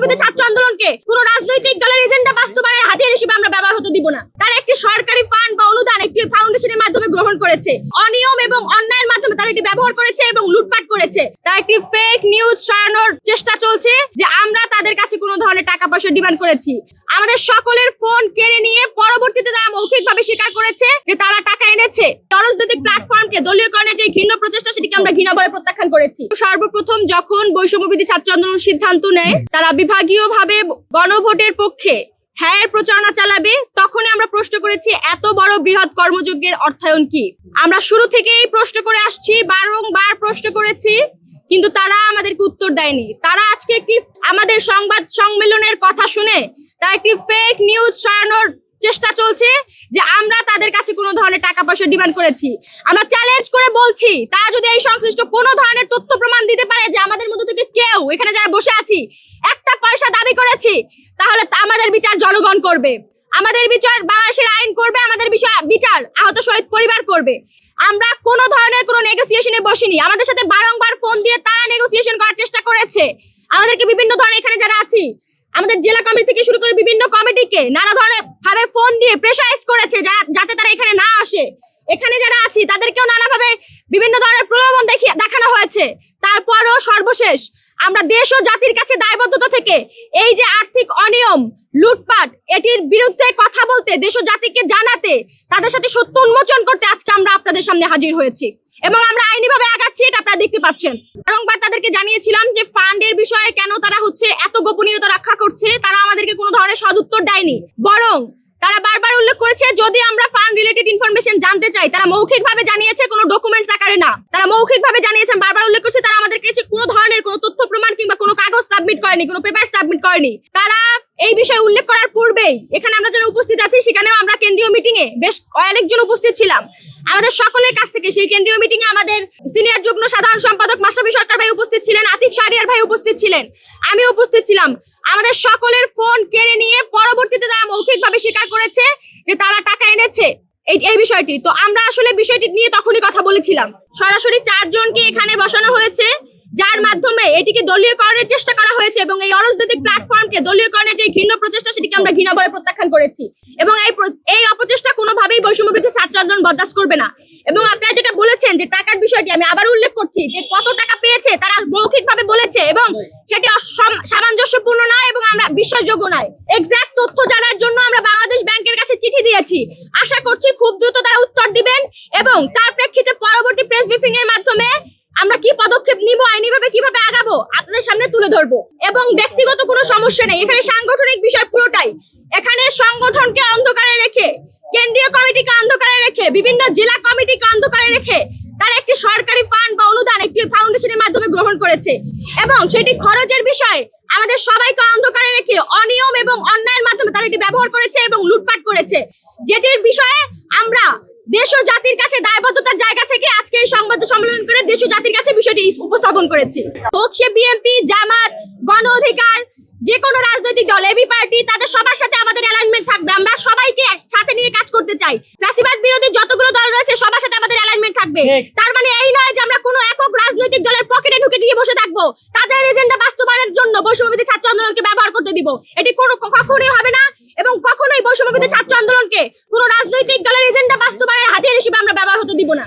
বৈষম্যবিরোধী ছাত্র আন্দোলনকে কোন রাজনৈতিক দলের এজেন্ডা বাস্তবায়নের হাতিয়ার হিসেবে আমরা ব্যবহার হতে দিব না। তারা একটি সরকারি ফান্ড বা অনুদান একটি ফাউন্ডেশনের মাধ্যমে গ্রহণ করেছে, অনিয়ম এবং অন্যায়ের মাধ্যমে তারা এটি ব্যবহার করেছে এবং লুটপাট করেছে। তারা একটি ফেক নিউজ ছড়ানোর চেষ্টা চলছে যে আমরা তাদের কাছে কোনো ধরনের টাকা পয়সা ডিমান্ড করেছি। আমাদের সকলের ফোন কেড়ে নিয়ে পরবর্তীতে তারা মৌখিকভাবে স্বীকার করেছে যে তারা টাকা এনেছে। রাজনৈতিক প্ল্যাটফর্মকে দলীয়করণের যে ঘৃণ্য প্রচেষ্টা সেটিকে আমরা ঘৃণা বলে প্রত্যাখ্যান করেছি। সর্বপ্রথম যখন বৈষম্যবিরোধী ছাত্র আন্দোলন সিদ্ধান্ত নেয় তারা বিভাগীয়ভাবে গণভোটের পক্ষে হ্যাঁ প্রচারণা চালাবে, তখনই আমরা প্রশ্ন করেছি এত বড় বৃহৎ কর্মযজ্ঞের অর্থায়ন কি। আমরা শুরু থেকেই প্রশ্ন করে আসছি, বারংবার প্রশ্ন করেছি, কিন্তু তারা আমাদেরকে উত্তর দেয়নি। তারা আজকে একটি আমাদের সংবাদ সম্মেলনের কথা শুনে তারা একটি ফেক নিউজ ছড়ানোর চেষ্টা চলছে যে আমরা তাদের কাছে কোনো ধরনের টাকা পয়সা ডিমান্ড করেছি। আমরা চ্যালেঞ্জ করে বলছি তারা যদি এই সংশ্লিষ্ট কোনো ধরনের তথ্য প্রমাণ দিতে পারে যে আমাদের মধ্যে থেকে কেউ এখানে যারা বসে আছি একটা পয়সা দাবি করেছি, তাহলে আমাদের বিচার জনগণ করবে, আমাদের বিচার বাংলাদেশের আইন করবে, আমাদের বিচার আহত শহীদ পরিবার করবে। আমরা কোনো ধরনের কোনো নেগোসিয়েশনে বসিনি। আমাদের সাথে বারংবার ফোন দিয়ে তারা নেগোসিয়েশন করার চেষ্টা করেছে। আমাদেরকে বিভিন্ন ধরনের এখানে যারা আছি আমাদের জেলা কমিটি থেকে শুরু করে বিভিন্ন কমিটিকে নানা ধরনের ভাবে ফোন দিয়ে প্রেসারাইজ করেছে যাতে তারা এখানে না আসে। এখানে যারা আছি তাদেরকেও নানাভাবে বিভিন্ন ধরনের প্রলোভন দেখানো হয়েছে। তারপরও সর্বশেষ আমরা দেশ ও জাতির কাছে দায়বদ্ধতা থেকে এই যে আর্থিক অনিয়ম লুটপাট এটির বিরুদ্ধে কথা বলতে, দেশ ও জাতিকে জানাতে, তাদের সাথে সত্য উন্মোচন করতে আজকে আমরা আপনাদের সামনে হাজির হয়েছি এবং আমরা আইনিভাবে আগাচ্ছি, এটা আপনারা দেখতে পাচ্ছেন। বারংবার তাদেরকে জানিয়েছিলাম যে ফান্ডের বিষয়ে কেন তারা এত গোপনীয়তা রক্ষা করছে। তারা আমাদেরকে কোনো ধরনের সদুত্তর দেয়নি, বরং তারা বারবার উল্লেখ করেছে যদি আমরা ফান্ড রিলেটেড ইনফরমেশন জানতে চাই, তারা মৌখিকভাবে জানিয়েছে, কোনো ডকুমেন্টস আকারে না। তারা মৌখিকভাবে জানিয়েছেন, বারবার উল্লেখ করছে তারা আমাদের কাছে কোনো ধরনের কোনো তথ্য প্রমাণ কিংবা কোনো কাগজ সাবমিট করেনি, কোনো পেপার সাবমিট করেনি। তারা এই বিষয়ে উল্লেখ করার পূর্বেই এখানে আমরা যারা উপস্থিত আছি সেখানেও আমরা কেন্দ্রীয় মিটিং এ বেশ কয়েকজন উপস্থিত ছিলাম। আমাদের সকলের কাছ থেকে সেই কেন্দ্রীয় মিটিং এ আমাদের সিনিয়র যুগ্ম সাধারণ সম্পাদক মাশরাফি সরকার ভাই উপস্থিত ছিলেন, আতিক শাহরিয়ার ভাই উপস্থিত ছিলেন, আমি উপস্থিত ছিলাম। আমাদের সকলের ফোন কেড়ে নিয়ে পরবর্তীতে তারা মৌখিকভাবে স্বীকার করেছে যে তারা টাকা এনেছে এই বিষয়টি। তো আমরা আসলে বিষয়টি নিয়ে তখনই কথা বলেছিলাম। সরাসরি 4 জনকে এখানে বসানো হয়েছে, যার মাধ্যমে এটিকে দলীয়করণের চেষ্টা করা হয়েছে এবং এই অরাজনৈতিক প্ল্যাটফর্মকে দলীয়করণের যে ঘৃণ্য প্রচেষ্টা সেটিকে আমরা ঘৃণা বলে প্রত্যাখ্যান করেছি এবং এই অপচেষ্টা কোনোভাবেই বৈষম্যবিরোধী ছাত্র আন্দোলন বরদাস্ত করবে না। এবং আপনারা যেটা বলেছেন যে টাকার বিষয়টি, আমি আবার উল্লেখ করছি যে কত টাকা পেয়েছে তারা মৌখিকভাবে বলেছে এবং সেটি সামঞ্জস্যপূর্ণ নয় এবং আমরা বিশ্বাসযোগ্য নয়। এক্সাক্ট তথ্য জানার জন্য আমরা বাংলাদেশ ব্যাংকের কাছে চিঠি দিয়েছি। আশা করছি খুব দ্রুত তারা উত্তর দিবেন এবং তার প্রেক্ষিতে পরবর্তী প্রেস ব্রিফিং এর মাধ্যমে আমরা কি পদক্ষেপ নিব, আইনিভাবে কিভাবে আগাবো আপনাদের সামনে তুলে ধরবো। এবং ব্যক্তিগত কোনো সমস্যা নেই, এখানে সাংগঠনিক বিষয় পুরোটাই। এখানে সংগঠনকে অন্ধকারে রেখে, কেন্দ্রীয় কমিটিকে অন্ধকারে রেখে, বিভিন্ন জেলা কমিটিকে অন্ধকারে রেখে তারা একটি সরকারি ফান্ড বা অনুদান একটি ফাউন্ডেশনের মাধ্যমে গ্রহণ করেছে এবং সেটি খরচের বিষয়ে আমাদের সবাইকে অন্ধকারে রেখে অনিয়ম এবং অন্যায়ের মাধ্যমে তারা এটি ব্যবহার করেছে এবং লুটপাট করেছে, যেটির বিষয়ে আমরা দেশ ও জাতির কাছে দায়বদ্ধতার জায়গা থেকে আজকে এই সংবাদ সম্মেলন করে দেশ ও জাতির কাছে বিষয়টি উপস্থাপন করেছি। হোক সে বিএনপি, জামাত, গণ অধিকার, যে কোনো রাজনৈতিক দল, এবি পার্টি, তাদের সবার সাথে আমাদের অ্যালাইনমেন্ট থাকবে। আমরা সবাইকে সাথে নিয়ে কাজ করতে চাই। ফ্যাসিবাদ বিরোধী যতগুলো দল রয়েছে সবার সাথে আমাদের অ্যালাইনমেন্ট থাকবে। তার মানে এই নয় যে আমরা কোনো একক রাজনৈতিক দলের পকেটে ঢুকে গিয়ে বসে থাকবো, তাদের এজেন্ডা বাস্তবায়নের জন্য বৈষম্যবিরোধী ছাত্র আন্দোলনকে ব্যবহার করতে দিব। এটি কখনোই হবে না এবং কখনোই বৈষম্যবিরোধী ছাত্র আন্দোলনকে কোনো রাজনৈতিক দলের এজেন্ডা বাস্তবায়নের হাতিয়ার হিসেবে আমরা ব্যবহার হতে দিব না।